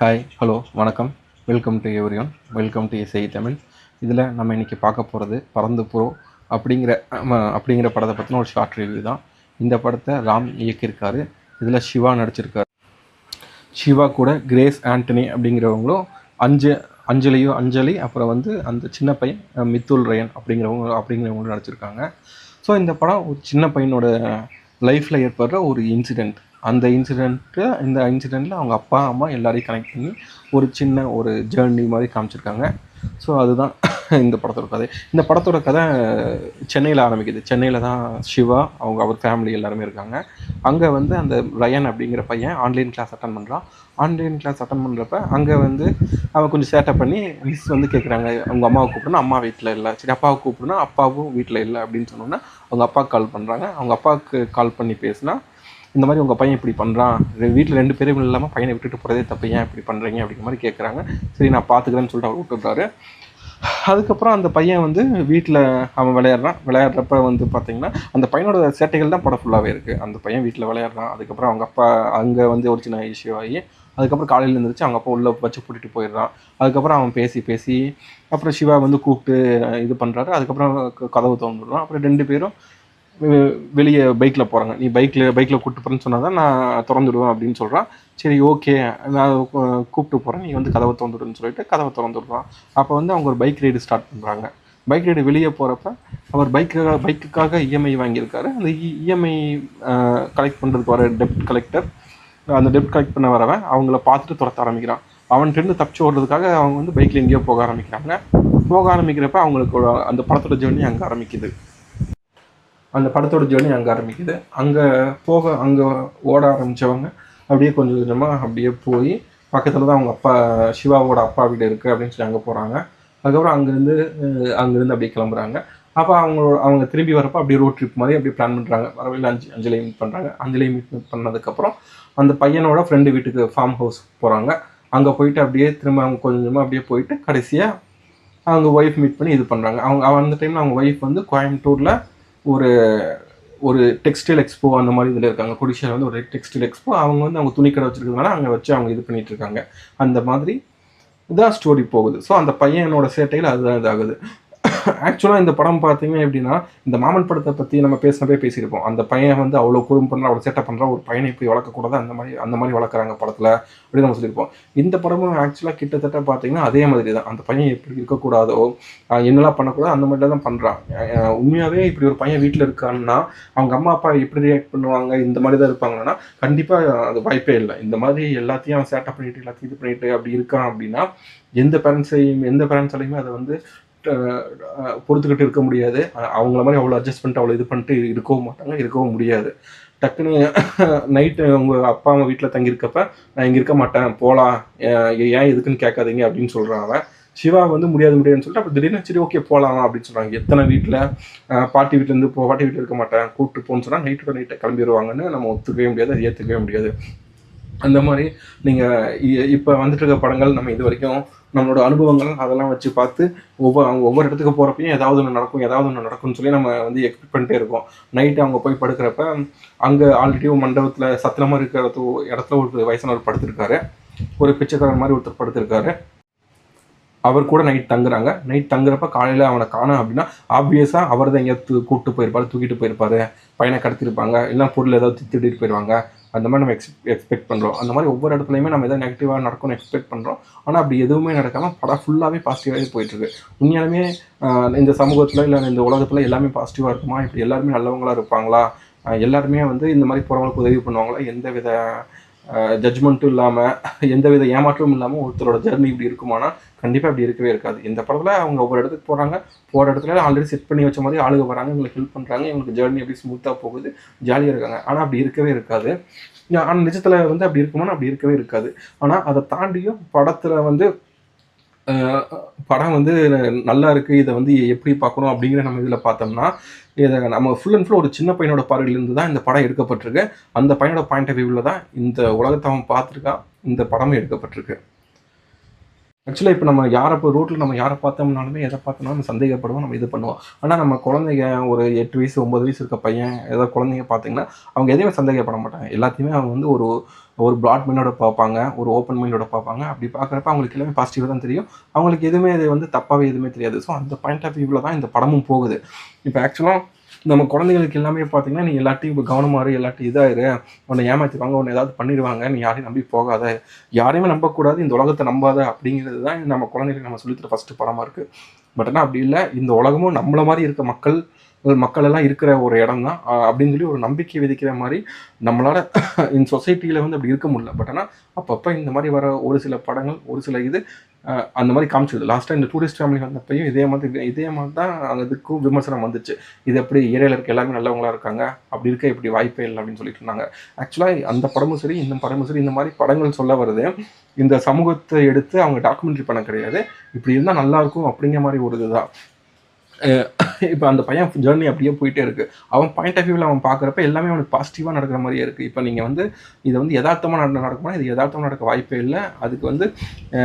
Hi, hello, வணக்கம். Welcome to everyone. Welcome to இசை தமிழ். இதில் நம்ம இன்றைக்கி பார்க்க போகிறது பறந்து ப்ரோ அப்படிங்கிற படத்தை பற்றின ஒரு ஷார்ட் ரிவ்யூ தான். இந்த படத்தை ராம் இயக்கியிருக்காரு. இதில் சிவா நடிச்சிருக்காரு. சிவா கூட கிரேஸ் ஆண்டனி அப்படிங்கிறவங்களும் அஞ்சலி அப்புறம் அந்த சின்ன பையன் மித்துல் ரயன் அப்படிங்கிறவங்களும் நடிச்சிருக்காங்க. ஸோ இந்த படம் ஒரு சின்ன பையனோட லைஃப்பில் ஏற்படுற ஒரு இன்சிடெண்ட். அந்த இன்சிடெண்ட்டில் அவங்க அப்பா அம்மா எல்லாரையும் கனெக்ட் பண்ணி ஒரு சின்ன ஒரு ஜேர்னி மாதிரி காமிச்சிருக்காங்க. ஸோ அதுதான் இந்த படத்தோட கதை. இந்த படத்தோட கதை சென்னையில் ஆரம்பிக்குது. சென்னையில் தான் சிவா அவர் ஃபேமிலி எல்லாருமே இருக்காங்க. அங்கே அந்த ரயன் அப்படிங்கிற பையன் ஆன்லைன் கிளாஸ் அட்டன் பண்ணுறான். ஆன்லைன் கிளாஸ் அட்டன் பண்ணுறப்ப அங்கே அவன் கொஞ்சம் சேட்டை பண்ணி மிஸ் கேட்குறாங்க, அவங்க அம்மாவை கூப்பிடுனா அம்மா வீட்டில் இல்லை, சரி அப்பாவை கூப்பிடுனா அப்பாவும் வீட்டில் இல்லை அப்படின்னு சொன்னோன்னா அவங்க அப்பாவுக்கு கால் பண்ணுறாங்க. அவங்க அப்பாவுக்கு கால் பண்ணி பேசினா, இந்த மாதிரி உங்கள் பையன் இப்படி பண்ணுறான், வீட்டில் 2 பேரும் இல்லாமல் பையனை விட்டுட்டு போகிறதே தப்பு, ஏன் இப்படி பண்ணுறீங்க அப்படிங்கிற மாதிரி கேட்குறாங்க. சரி நான் பார்த்துக்கிறேன்னு சொல்லிட்டு அவர் விட்டுறாரு. அதுக்கப்புறம் அந்த பையன் வீட்டில் அவன் விளையாடுறப்ப பார்த்திங்கன்னா அந்த பையனோட சேட்டைகள் தான் படம் ஃபுல்லாகவே இருக்குது. அந்த பையன் வீட்டில் விளையாடுறான். அதுக்கப்புறம் அவங்க அப்பா அங்கே ஒரு சின்ன இஷ்யூ ஆகி அதுக்கப்புறம் காலையில் எழுந்திரிச்சு அவங்க அப்பா உள்ளே வச்சு கூட்டிகிட்டு போயிடுறான். அதுக்கப்புறம் அவன் பேசி அப்புறம் சிவா கூப்பிட்டு இது பண்ணுறாரு. அதுக்கப்புறம் கதவு திறந்துடுறான். அப்புறம் 2 பேரும் வெளியே பைக்கில் போகிறாங்க. நீ பைக்கில் கூப்பிட்டு போகிறேன்னு சொன்னால் தான் நான் திறந்துடுவேன் அப்படின்னு சொல்கிறான். சரி ஓகே, நான் கூப்பிட்டு போகிறேன், நீ கதவை திறந்துடுன்னு சொல்லிட்டு கதவை திறந்துடுறான். அப்போ அவங்க ஒரு பைக் ரைடு ஸ்டார்ட் பண்ணுறாங்க. பைக் ரைடு வெளியே போகிறப்ப அவர் பைக்குக்காக இஎம்ஐ வாங்கியிருக்காரு. அந்த இஎம்ஐ கலெக்ட் பண்ணுறதுக்கு வர டெப்ட் கலெக்டர், அந்த டெப்ட் கலெக்ட் பண்ண வரவன் அவங்கள பார்த்துட்டு துரத்த ஆரம்பிக்கிறான். அவன்கிட்ட தப்பிச்சு ஓடுறதுக்காக அவங்க பைக்கில் எங்கேயோ போக ஆரம்பிக்கிறப்ப அவங்களுக்கு அந்த படத்தோட ஜேர்னி அங்கே ஆரம்பிக்குது. அங்கே ஓட ஆரம்பித்தவங்க அப்படியே கொஞ்சம் கொஞ்சமாக அப்படியே போய் பக்கத்தில் தான் அவங்க அப்பா சிவாவோட அப்பா வீடு இருக்குது அப்படின்னு சொல்லி அங்கே போகிறாங்க. அதுக்கப்புறம் அங்கேருந்து அப்படியே கிளம்புறாங்க. அப்போ அவங்க திரும்பி வரப்போ அப்படியே ரோட் ட்ரிப் மாதிரி அப்படியே பிளான் பண்ணுறாங்க. வரவையில் அஞ்சலியை மீட் பண்ணுறாங்க. அஞ்சலியை மீட் பண்ணதுக்கப்புறம் அந்த பையனோட ஃப்ரெண்டு வீட்டுக்கு ஃபார்ம் ஹவுஸ் போகிறாங்க. அங்கே போயிட்டு அப்படியே திரும்ப அவங்க கொஞ்சமாக அப்படியே போயிட்டு கடைசியாக அவங்க ஒய்ஃப் மீட் பண்ணி இது பண்ணுறாங்க. அந்த டைமில் அவங்க ஒய்ஃப் கோயம்புத்தூரில் ஒரு டெக்ஸ்டைல் எக்ஸ்போ அந்த மாதிரி இதில் இருக்காங்க. கொடிஷியாவில் ஒரு டெக்ஸ்டைல் எக்ஸ்போ. அவங்க துணி கடை வச்சுருக்கிறதுனால அங்கே வச்சு அவங்க இது பண்ணிகிட்டு இருக்காங்க. அந்த மாதிரி இதான் ஸ்டோரி போகுது. ஸோ அந்த பையனோட சேட்டையில் அதுதான் இதாகுது. ஆக்சுவலாக இந்த படம் பார்த்தீங்கன்னா எப்படின்னா, இந்த மாமன் படத்தை பற்றி நம்ம பேசியிருப்போம். அந்த பையன் அவ்வளோ குறும்பு பண்ணுறான், அவ்வளோ சேட்டை பண்ணுறான், ஒரு பையனை இப்படி வளர்க்கக்கூடாது, அந்த மாதிரி வளர்க்குறாங்க படத்தில் அப்படின்னு நம்ம சொல்லியிருப்போம். இந்த படமும் ஆக்சுவலாக கிட்டத்தட்ட பார்த்தீங்கன்னா அதே மாதிரி தான். அந்த பையன் எப்படி இருக்கக்கூடாதோ, என்னெல்லாம் பண்ணக்கூடாது அந்த மாதிரிலாம் தான் பண்ணுறான். உண்மையாகவே இப்படி ஒரு பையன் வீட்டில் இருக்கான்னா அவங்க அம்மா அப்பா எப்படி ரியாக்ட் பண்ணுவாங்க, இந்த மாதிரி தான் இருப்பாங்கன்னா கண்டிப்பாக அது வாய்ப்பே இல்லை. இந்த மாதிரி எல்லாத்தையும் அவன் சேட்டை பண்ணிட்டு எல்லாத்தையும் இது பண்ணிட்டு அப்படி இருக்கான் அப்படின்னா எந்த பேரண்ட்ஸாலையுமே அதை பொறுத்துக்கிட்டு இருக்க முடியாது. அவங்கள மாதிரி அவ்வளோ அட்ஜஸ்ட் பண்ணிட்டு அவ்வளோ இது பண்ணிட்டு இருக்கவும் முடியாது. டக்குன்னு நைட்டு உங்கள் அப்பா அம்மா வீட்டில் தங்கியிருக்கப்ப நான் இங்கே இருக்க மாட்டேன், போகலாம், ஏன் எதுக்குன்னு கேட்காதீங்க அப்படின்னு சொல்கிறான் அவன். சிவா முடியாதுன்னு சொல்லிட்டு அப்போ திடீர்னு சரி ஓகே போகலாம் அப்படின்னு சொல்கிறாங்க. எத்தனை வீட்டில் பாட்டி வீட்டில் இருக்க மாட்டேன் கூப்பிட்டு போன்னு சொன்னால் நைட்டை கிளம்பிடுவாங்கன்னு நம்ம ஒத்துக்கவே முடியாது, அது ஏற்றுக்கவே முடியாது. அந்த மாதிரி நீங்கள் இப்போ இருக்க படங்கள் நம்ம இது வரைக்கும் நம்மளோட அனுபவங்கள் அதெல்லாம் வச்சு பார்த்து ஒவ்வொரு இடத்துக்கு போகிறப்பையும் ஏதாவது ஒன்று நடக்கும்னு சொல்லி நம்ம எக்ஸ்பெக்ட் பண்ணிட்டே இருக்கோம். நைட்டு அவங்க போய் படுக்கிறப்ப அங்கே ஆல்ரெடி மண்டபத்தில் சத்திரமாக இருக்கிற இடத்துல ஒரு வயசானவர் படுத்திருக்காரு. ஒரு பிச்சைக்காரர் மாதிரி ஒருத்தர் படுத்திருக்காரு. அவர் கூட நைட் தங்குறப்ப காலையில் அவனை காணோம் அப்படின்னா ஆப்வியஸாக அவர் தான் எங்கேயாவது தூக்கிட்டு போயிருப்பாரு, பையனை கடத்திருப்பாங்க, இல்லை பொருள் ஏதாவது திட்டிட்டு போயிடுவாங்க. அந்த மாதிரி நம்ம எக்ஸ்பெக்ட் பண்ணுறோம். அந்த மாதிரி ஒவ்வொரு இடத்துலையுமே நம்ம எதாவது நெகட்டிவாக நடக்கும்னு எக்ஸ்பெக்ட் பண்ணுறோம். ஆனால் அப்படி எதுவுமே நடக்காமல் படம் ஃபுல்லாகவே பாசிட்டிவாகவே போயிட்டுருக்கு. உண்மையாலுமே இந்த சமூகத்தில் இல்லை இந்த உலகத்தில் எல்லாமே பாசிட்டிவாக இருக்குமா, இப்படி எல்லாருமே நல்லவங்களாக இருப்பாங்களா, எல்லாருமே இந்த மாதிரி போகிறவங்களுக்கு உதவி பண்ணுவாங்களா, எந்த வித ஜட்ஜ்மெண்ட்டும் இல்லாமல் எந்த வித ஏமாற்றமும் இல்லாமல் ஒருத்தரோட ஜர்னி இப்படி இருக்குமானா கண்டிப்பாக அப்படி இருக்கவே இருக்காது. இந்த படத்தில் அவங்க ஒவ்வொரு இடத்துக்கு போகிற இடத்துல ஆல்ரெடி செட் பண்ணி வச்ச மாதிரி ஆளுங்க வராங்க, இவங்களுக்கு ஹெல்ப் பண்ணுறாங்க, இவங்களுக்கு ஜர்னி எப்படி ஸ்மூத்தாக போகுது, ஜாலியாக இருக்காங்க. ஆனால் அப்படி இருக்கவே இருக்காது. ஆனால் நிஜத்தில் அப்படி இருக்குமானா அப்படி இருக்கவே இருக்காது. ஆனால் அதை தாண்டியும் படத்தில் படம் நல்லா இருக்குது, இதை எப்படி பார்க்கணும் அப்படிங்கிற நம்ம இதில் பார்த்தோம்னா இதை நம்ம ஃபுல் அண்ட் ஃபுல் ஒரு சின்ன பையனோட பார்வையிலிருந்து தான் இந்த படம் எடுக்கப்பட்டிருக்கு. அந்த பையனோட பாயிண்ட் ஆஃப் வியூவில் தான் இந்த உலகத்தை அவன் பார்த்துருக்கான், இந்த படமும் எடுக்கப்பட்டிருக்கு. ஆக்சுவலா இப்ப நம்ம ரோட்ல நம்ம யார பார்த்தோம்னாலுமே, எத பார்த்தோம்னாலும் நம்ம சந்தேகப்படுவோம். நம்ம இது பண்ணுவோம். ஆனா நம்ம குழந்தைங்க ஒரு 8 வயசு, 9 வயசு இருக்க பையன், ஏதோ குழந்தைங்க பார்த்தீங்கன்னா, அவங்க எதையுமே சந்தேகப்பட மாட்டாங்க. எல்லாத்தையுமே அவங்க வந்து ஒரு ஒரு பிராட் மைண்டோட பார்ப்பாங்க. ஒரு ஓப்பன் மைண்டோட பார்ப்பாங்க. அப்படி பார்க்குறப்ப அவங்களுக்கு எல்லாமே பாசிட்டிவா தான் தெரியும். அவங்களுக்கு எதுவுமே இது வந்து தப்பாவே எதுவுமே தெரியாது. ஸோ அந்த பாயிண்ட் ஆஃப் வியூல தான் இந்த படமும் போகுது. இப்ப ஆக்சுவலா நம்ம குழந்தைகளுக்கு எல்லாமே பார்த்தீங்கன்னா, நீ எல்லார்ட்டயும் இப்ப கவனமா இரு, எல்லார்ட்டயும் இதா இரு, உன்ன ஏமாத்திருவாங்க, உன்ன ஏதாவது பண்ணிருவாங்க, நீ யாரையும் நம்பி போகாத, யாரையுமே நம்பக்கூடாது, இந்த உலகத்த நம்பாத அப்படிங்கிறது தான் நம்ம குழந்தைகளுக்கு நம்ம சொல்லித் தர ஃபர்ஸ்ட் படமா இருக்கு. பட் ஆனா அப்படி இல்ல. இந்த உலகமும் நம்மள மாரி இருக்க மக்கள் எல்லாம் இருக்கிற ஒரு இடம் தான். அப்படின்னு சொல்லி ஒரு நம்பிக்கை விதிக்கிற மாரி நம்மளால இந்த சொசைட்டில வந்து அப்படி இருக்க முடியல. பட் ஆனா அப்பப்ப இந்த மாரி வர ஒரு சில படங்கள், ஒரு சில இது அந்த மாரி காமிச்சது. லாஸ்ட்டா இந்த டூரிஸ்ட் ஃபேமிலி வந்தப்பயும் இதே மாதிரி தான் அதுக்கும் விமர்சனம் வந்துச்சு. இது எப்படி ஏரியால இருக்க எல்லாருமே நல்லவங்களா இருக்காங்க. அப்படி இருக்க இப்படி வாய்ப்பே இல்ல அப்படின்னு சொல்லிட்டு இருந்தாங்க. ஆக்சுவலா அந்த படமும் சரி, இந்த படமும் சரி, இந்த மாரி படங்கள் சொல்ல வருது. இந்த சமூகத்த எடுத்து அவங்க டாக்குமெண்ட்ரி பண்ண கிடையாது. இப்படி இருந்தா நல்லா இருக்கும் அப்படிங்கிற மாரி ஒரு இதுதான். இப்ப அந்த பையன் ஜர்னி அப்படியே போயிட்டே இருக்கு. அவன் பாயிண்ட் ஆஃப் வியூல அவன் பார்க்குறப்ப எல்லாமே அவனுக்கு பாசிட்டிவா நடக்கிற மாரியே இருக்கு. இப்ப நீங்க வந்து இத வந்து எதார்த்தமா நடக்குமா? இது எதார்த்தமா நடக்க வாய்ப்பே இல்ல. அதுக்கு வந்து அ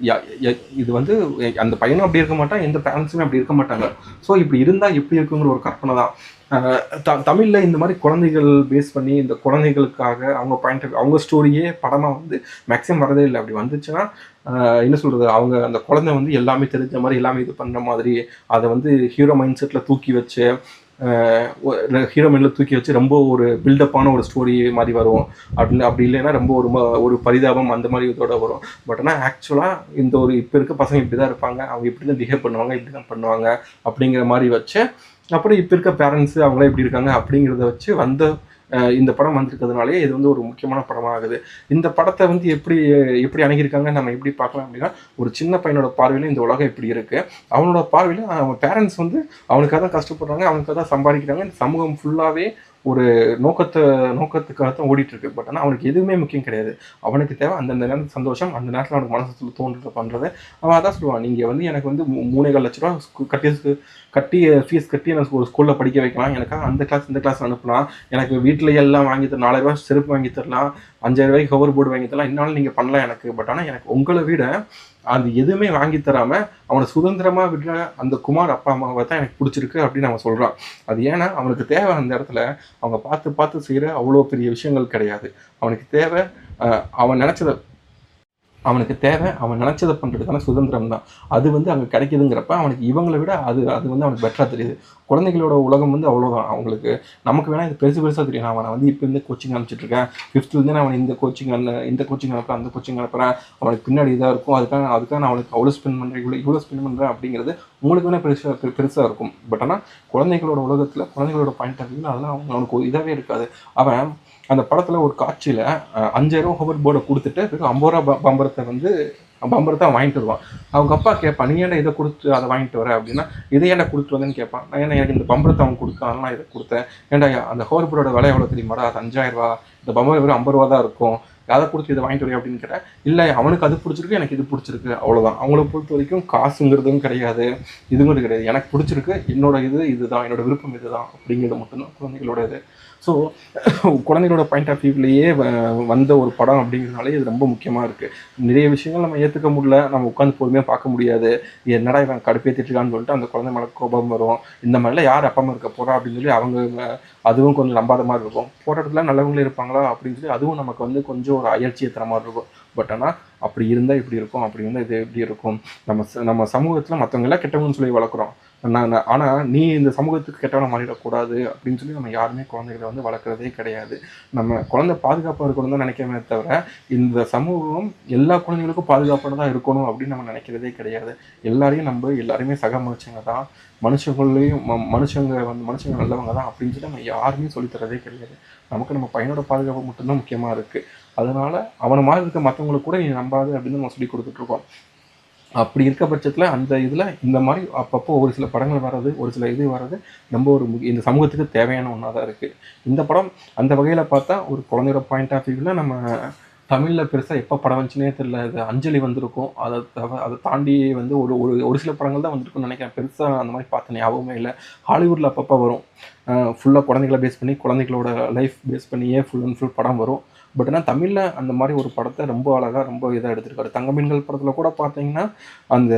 ய ய இது வந்து அந்த பையனும் அப்படி இருக்க மாட்டான். எந்த பேரண்ட்ஸுமே அப்படி இருக்க மாட்டாங்க. ஸோ இப்படி இருந்தா எப்படி இருக்குங்கிற ஒரு கற்பனை தான். அ தமிழ்ல இந்த மாரி குழந்தைகள் பேஸ் பண்ணி இந்த குழந்தைகளுக்காக அவங்க பாயிண்ட் ஆஃப் அவங்க ஸ்டோரியே படமா வந்து மேக்ஸிமம் வரதே இல்ல. அப்படி வந்துச்சுன்னா, என்ன சொல்றது? அவங்க அந்த குழந்தை வந்து எல்லாமே தெரிஞ்ச மாரி, எல்லாமே இது பண்ற மாதிரி, அத வந்து ஹீரோ மைண்ட் செட்ல தூக்கி வச்சு, அ ஒ ஹீரோ மைண்ட்ல தூக்கி வச்சு ரொம்ப ஒரு பில்டப்பான ஒரு ஸ்டோரி மாரி வரும். அப்படி இல்லைன்னா ரொம்ப ஒரு பரிதாபம் அந்த மாரி இதோட வரும். பட் ஆனா ஆக்சுவலா இந்த ஒரு இப்ப இருக்க பசங்க இப்படிதான் இருப்பாங்க. அவங்க இப்படிதான் பிஹேவ் பண்ணுவாங்க, இப்படிதான் பண்ணுவாங்க அப்படிங்கிற மாரி வச்சு, அப்புறம் இப்ப இருக்க பேரண்ட்ஸ் அவங்களாம் எப்படி இருக்காங்க அப்படிங்கிறத வச்சு வந்த இந்த படம் வந்திருக்கிறதுனாலயே இது வந்து ஒரு முக்கியமான படமா ஆகுது. இந்த படத்த வந்து எப்படி எப்படி அணுகியிருக்காங்க நம்ம எப்படி பார்க்கலாம் அப்படின்னா, ஒரு சின்ன பையனோட பார்வையில இந்த உலகம் இப்படி இருக்கு. அவனோட பார்வையில அவன் பேரண்ட்ஸ் வந்து அவனுக்காக தான் கஷ்டப்படுறாங்க, அவனுக்காக தான் சம்பாதிக்கிறாங்க. இந்த சமூகம் ஃபுல்லாவே ஒரு நோக்கத்துக்காக தான் ஓடிட்டு இருக்கு. பட் ஆனா அவனுக்கு எதுவுமே முக்கியம் கிடையாது. அவனுக்கு தேவை அந்தந்த நேரத்துல சந்தோஷம், அந்த நேரத்துல அவனுக்கு மனசுல தோன்றத பண்றது. அவன் அதான் சொல்லுவான், நீங்க வந்து எனக்கு வந்து 3,50,000 கட்டி ஃபீஸ் கட்டி எனக்கு ஒரு ஸ்கூல்ல படிக்க வைக்கலாம். எனக்காக அந்த கிளாஸ் இந்த கிளாஸ் அனுப்பலாம். எனக்கு வீட்ல எல்லாம் வாங்கி தரலாம். ரூ. 4,000 செருப்பு வாங்கி தரலாம். ரூ. 5,000 ஹோவர் போர்டு வாங்கி தரலாம். என்னாலும் நீங்க பண்ணலாம் எனக்கு. பட் ஆனா எனக்கு உங்கள விட அது எதுவுமே வாங்கி தராம அவனை சுதந்திரமா விடுற அந்த குமார் அப்பா அம்மாவை தான் எனக்கு பிடிச்சிருக்கு அப்படின்னு அவன் சொல்றான். அது ஏன்னா அவனுக்கு தேவை அந்த இடத்துல அவங்க பார்த்து பார்த்து செய்யற அவ்வளோ பெரிய விஷயங்கள் கிடையாது. அவனுக்கு தேவை அவன் நினைச்சத அவனுக்கு தேவை அவன் நினைச்சதை பண்றதுக்கான சுதந்திரம் தான். அது வந்து அங்க கிடைக்குதுங்கிறப்ப அவனுக்கு இவங்களை விட அது அது வந்து அவனுக்கு பெட்டரா தெரியுது. குழந்தைகளோட உலகம் வந்து அவ்வளோதான் அவங்களுக்கு. நமக்கு வேணா இது பெருசு பெருசா தெரியும். நான் அவனை வந்து இப்போ இருந்து கோச்சிங் அனுப்பிச்சிட்டு இருக்கேன். 5th நான் அவனை இந்த கோச்சிங் அனுப்புறேன், அந்த கோச்சிங் அனுப்புறேன். அவனுக்கு பின்னாடி இதாக இருக்கும். அதுக்காக நான் அவனுக்கு அவ்வளோ ஸ்பெண்ட் பண்றேன், இவ்வளோ ஸ்பெண்ட் பண்றேன் அப்படிங்கிறது உங்களுக்கு வேணா பெருசா இருக்கும். பட் ஆனால் குழந்தைகளோட உலகத்துல குழந்தைகளோட பாயிண்ட் ஆஃப் வியூல அதெல்லாம் அவனுக்கு இதாவே இருக்காது. அவன் அந்த படத்துல ஒரு காட்சியில 5,000 ஹோவர் போர்டை கொடுத்துட்டு வெறும் 50 ரூபா பம்பரத்தை வாங்கிட்டு வருவான். அவங்க அப்பா கேட்பான், நீ ஏன்டா இதை கொடுத்து அதை வாங்கிட்டு வர அப்படின்னா, இதை ஏன்டா கொடுத்துட்டு வந்தேன்னு கேட்பான். நான் ஏன்னா எனக்கு இந்த பம்பரத்தை அவன் கொடுத்தான், நான் இதை கொடுத்தேன். ஏன்டா அந்த ஹோவர் போர்டோட விலை எவ்வளோ தெரியுமாடா? அது 5,000 ரூபா. இந்த பம்பர் வெறும் 50 ரூபா தான் இருக்கும். அதை கொடுத்து இதை வாங்கிட்டு வரேன் அப்படின்னு கேட்டேன். இல்லை அவனுக்கு அது பிடிச்சிருக்கு, எனக்கு இது பிடிச்சிருக்கு, அவ்வளோதான். அவங்கள பொறுத்த வரைக்கும் காசுங்கிறதும் கிடையாது, இதுங்கிறது கிடையாது. எனக்கு பிடிச்சிருக்கு, என்னோட இதுதான், என்னோட விருப்பம் இதுதான் அப்படிங்கிறது மட்டும்தான் குழந்தைகளோட இது. ஸோ குழந்தைகளோட பாயிண்ட் ஆஃப் வியூவிலேயே வந்த ஒரு படம் அப்படிங்கிறதுனாலே இது ரொம்ப முக்கியமாக இருக்குது. நிறைய விஷயங்கள் நம்ம ஏற்றுக்க முடியல, நம்ம உட்காந்து பொறுமையாக பார்க்க முடியாது. என்னடா இவன் கடுப்பேற்றிட்டு இருக்கான்னு சொல்லிட்டு அந்த குழந்தை மேலே கோபம் வரும். இந்த மாதிரிலாம் யார் அப்பா அம்மா இருக்க போகிறா அப்படின்னு சொல்லி அவங்க அதுவும் கொஞ்சம் நம்பாத மாதிரி இருக்கும். போகிற இடத்துல நல்லவங்களே இருப்பாங்களா அப்படின்னு சொல்லி அதுவும் நமக்கு வந்து கொஞ்சம் ஒரு அயற்சியை தர மாதிரி இருக்கும். பட் ஆனால் அப்படி இருந்தால் இப்படி இருக்கும், அப்படி இருந்தால் இது எப்படி இருக்கும். நம்ம சமூகத்தில் மற்றவங்க எல்லாம் கெட்டவங்கன்னு சொல்லி வளர்க்குறோம். ஆனால் நீ இந்த சமூகத்துக்கு கெட்டவனை மாறிடக்கூடாது அப்படின்னு சொல்லி நம்ம யாருமே குழந்தைகளை வந்து வளர்க்குறதே கிடையாது. நம்ம குழந்தை பாதுகாப்பாக இருக்கணும் தான் நினைக்கிறமே தவிர, இந்த சமூகம் எல்லா குழந்தைகளுக்கும் பாதுகாப்பானதாக இருக்கணும் அப்படின்னு நம்ம நினைக்கிறதே கிடையாது. எல்லாருமே சக மனுஷங்க தான். மனுஷங்க நல்லவங்க தான் அப்படின்னு சொல்லி நம்ம யாருமே சொல்லித்தரதே கிடையாது. நமக்கு நம்ம பையனோட பாதுகாப்பு மட்டும்தான் முக்கியமாக இருக்குது. அதனால அவனை மாதிரி இருக்க மற்றவங்களுக்கு கூட நீ நம்பாது அப்படின்னு நம்ம சொல்லி கொடுத்துட்ருக்கோம். அப்படி இருக்க பட்சத்தில் அந்த இதில் இந்த மாதிரி அப்பப்போ ஒரு சில படங்கள் வர்றது, ஒரு சில இது வர்றது ரொம்ப இந்த சமூகத்துக்கு தேவையான ஒன்றா தான் இருக்குது. இந்த படம் அந்த வகையில் பார்த்தா ஒரு குழந்தையோட பாயிண்ட் ஆஃப் வியூவில் நம்ம தமிழில் பெருசாக எப்போ படம் வந்துச்சுனே தெரியல. இது அஞ்சலி வந்திருக்கும். அதை தாண்டி வந்து ஒரு ஒரு ஒரு சில படங்கள் தான் வந்திருக்குன்னு நினைக்கிறேன். பெருசாக அந்த மாதிரி பார்த்த ஞாபகமே இல்லை. ஹாலிவுட்டில் அப்பப்போ வரும். ஃபுல்லாக குழந்தைகளை பேஸ் பண்ணி குழந்தைகளோட லைஃப் பேஸ் பண்ணியே ஃபுல் அண்ட் ஃபுல் படம் வரும். பட் ஆனால் தமிழில் அந்த மாதிரி ஒரு படத்தை ரொம்ப அழகாக ரொம்ப இதாக எடுத்திருக்காரு. தங்கமீன்கள் படத்தில் கூட பார்த்தீங்கன்னா அந்த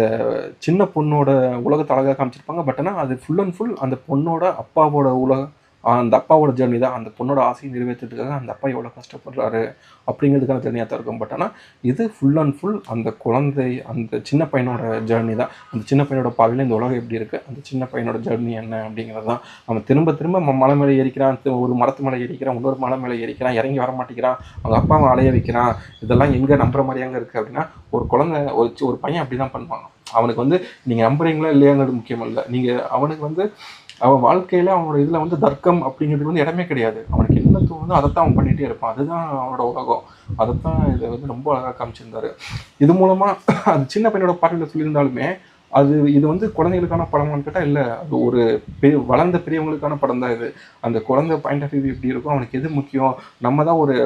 சின்ன பொண்ணோட உலகத்தை அழகாக காமிச்சிருப்பாங்க. பட் ஆனால் அது ஃபுல் அண்ட் ஃபுல் அந்த பொண்ணோட அப்பாவோட அந்த அப்பாவோட ஜேர்னி தான். அந்த பொண்ணோட ஆசையை நிறைவேற்றுறதுக்காக அந்த அப்பா எவ்வளோ கஷ்டப்படுறாரு அப்படிங்கிறதுக்கான ஜேர்னியாக தான் இருக்கும். பட் ஆனால் இது ஃபுல் அண்ட் ஃபுல் அந்த குழந்தை, அந்த சின்ன பையனோட ஜேர்னி தான். அந்த சின்ன பையனோட பார்வையில் இந்த உலகம் எப்படி இருக்குது, அந்த சின்ன பையனோட ஜேர்னி என்ன அப்படிங்கிறது தான். அவன் திரும்ப திரும்ப மலை மேலே ஏறிக்கிறான், ஒரு மரத்து மேலே ஏறிக்கிறான், இன்னொரு மலை மேலே ஏறிக்கிறான், இறங்கி வர மாட்டேங்கிறான், அவங்க அப்பா அவன் அலைய வைக்கிறான். இதெல்லாம் எங்கே நம்புற மாதிரியாங்க இருக்குது அப்படின்னா, ஒரு குழந்தை ஒரு பையன் அப்படி தான் பண்ணுவாங்க. அவனுக்கு வந்து நீங்கள் நம்புறீங்களா இல்லையாங்கிறது முக்கியம் இல்லை. நீங்கள் அவனுக்கு அவன் வாழ்க்கையில் அவனோட இதில் தர்க்கம் அப்படிங்கிறது இடமே கிடையாது. அவனுக்கு என்ன தோணுதோ அதைத்தான் அவன் பண்ணிகிட்டே இருப்பான். அதுதான் அவனோட உலகம். அதைத்தான் இதை ரொம்ப அழகாக காமிச்சிருந்தாரு. இது மூலமாக அது சின்ன பையனோட பார்வையில் சொல்லியிருந்தாலுமே இது குழந்தைகளுக்கான படமான்னு கேட்டால் இல்லை. அது ஒரு வளர்ந்த பெரியவங்களுக்கான படம் தான் இது. அந்த குழந்தை பாயிண்ட் ஆஃப் வியூ எப்படி இருக்கும், அவனுக்கு எது முக்கியம், நம்ம தான் ஒரு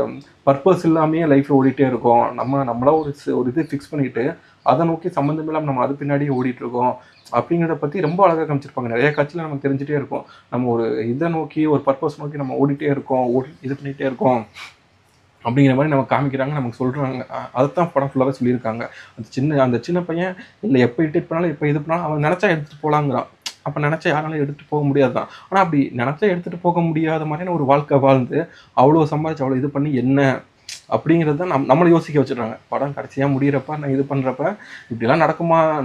பர்பஸ் இல்லாமையே லைஃப்பில் ஓடிட்டே இருக்கோம். நம்மளா ஒரு இது ஃபிக்ஸ் பண்ணிட்டு அதை நோக்கி சம்மந்தம் இல்லாமல் நம்ம அது பின்னாடியே ஓடிட்டுருக்கோம் அப்படிங்கிறத பற்றி ரொம்ப அழகாக காமிச்சிருப்பாங்க. நிறைய காட்சியில் நமக்கு தெரிஞ்சுட்டே இருக்கும். நம்ம ஒரு இதை நோக்கி, ஒரு பர்பஸ் நோக்கி நம்ம ஓடிட்டே இருக்கோம், இது பண்ணிகிட்டே இருக்கோம் அப்படிங்கிற மாதிரி நம்ம காமிக்கிறாங்க, நமக்கு சொல்கிறாங்க. அதைத்தான் படம் ஃபுல்லாகவே சொல்லியிருக்காங்க. அந்த சின்ன பையன் இல்லை எப்போ இட்டேட் பண்ணாலும் எப்போ இது பண்ணாலும் அவன் நினச்சா எடுத்துகிட்டு போகலாங்கிறான். அப்போ நினச்சா யாராலும் எடுத்துகிட்டு போக முடியாது தான். ஆனால் அப்படி நினச்சா எடுத்துகிட்டு போக முடியாத மாதிரியான ஒரு வாழ்க்கை வாழ்ந்து அவ்வளோ சம்பாதிச்சு அவ்வளோ இது பண்ணி என்ன அப்படிங்கிறது தான் நம்மளை யோசிக்க வச்சுடுறாங்க. படம் கடைசியாக முடிகிறப்ப நான் இது பண்ணுறப்ப இப்படிலாம்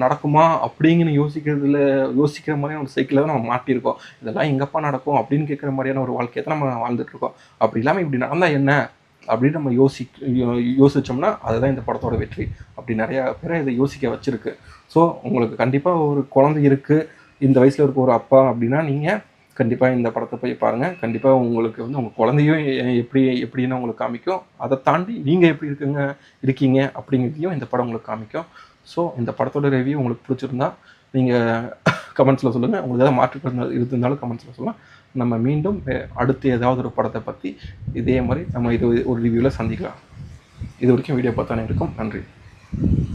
நடக்குமா அப்படிங்கன்னு யோசிக்கிற மாதிரியான ஒரு சைக்கிளில் தான் நம்ம மாட்டியிருக்கோம். இதெல்லாம் எங்கப்பா நடக்கும் அப்படின்னு கேட்குற மாதிரியான ஒரு வாழ்க்கையை தான் நம்ம வாழ்ந்துட்டுருக்கோம். அப்படி இல்லாமல் இப்படி நடந்தால் என்ன அப்படின்னு நம்ம யோசித்தோம்னா அதுதான் இந்த படத்தோட வெற்றி. அப்படி நிறையா பேரை இதை யோசிக்க வச்சுருக்கு. ஸோ உங்களுக்கு கண்டிப்பாக ஒரு குழந்தை இருக்குது, இந்த வயசில் இருக்க ஒரு அப்பா அப்படின்னா நீங்கள் கண்டிப்பாக இந்த படத்தை போய் பாருங்கள். கண்டிப்பாக உங்களுக்கு உங்கள் குழந்தையும் எப்படின்னு உங்களுக்கு காமிக்கும். அதை தாண்டி நீங்கள் எப்படி இருக்கீங்க அப்படிங்கிறதையும் இந்த படம் உங்களுக்கு காமிக்கும். ஸோ இந்த படத்தோட ரிவ்யூ உங்களுக்கு பிடிச்சிருந்தா நீங்கள் கமெண்ட்ஸில் சொல்லுங்கள். உங்களுக்கு ஏதாவது மாற்று இருந்தாலும் கமெண்ட்ஸில் சொல்லலாம். நம்ம மீண்டும் அடுத்து ஏதாவது ஒரு படத்தை பற்றி இதே மாதிரி நம்ம இது ஒரு ரிவ்யூவில் சந்திக்கலாம். இது வரைக்கும் வீடியோ பார்த்தானே இருக்கும். நன்றி.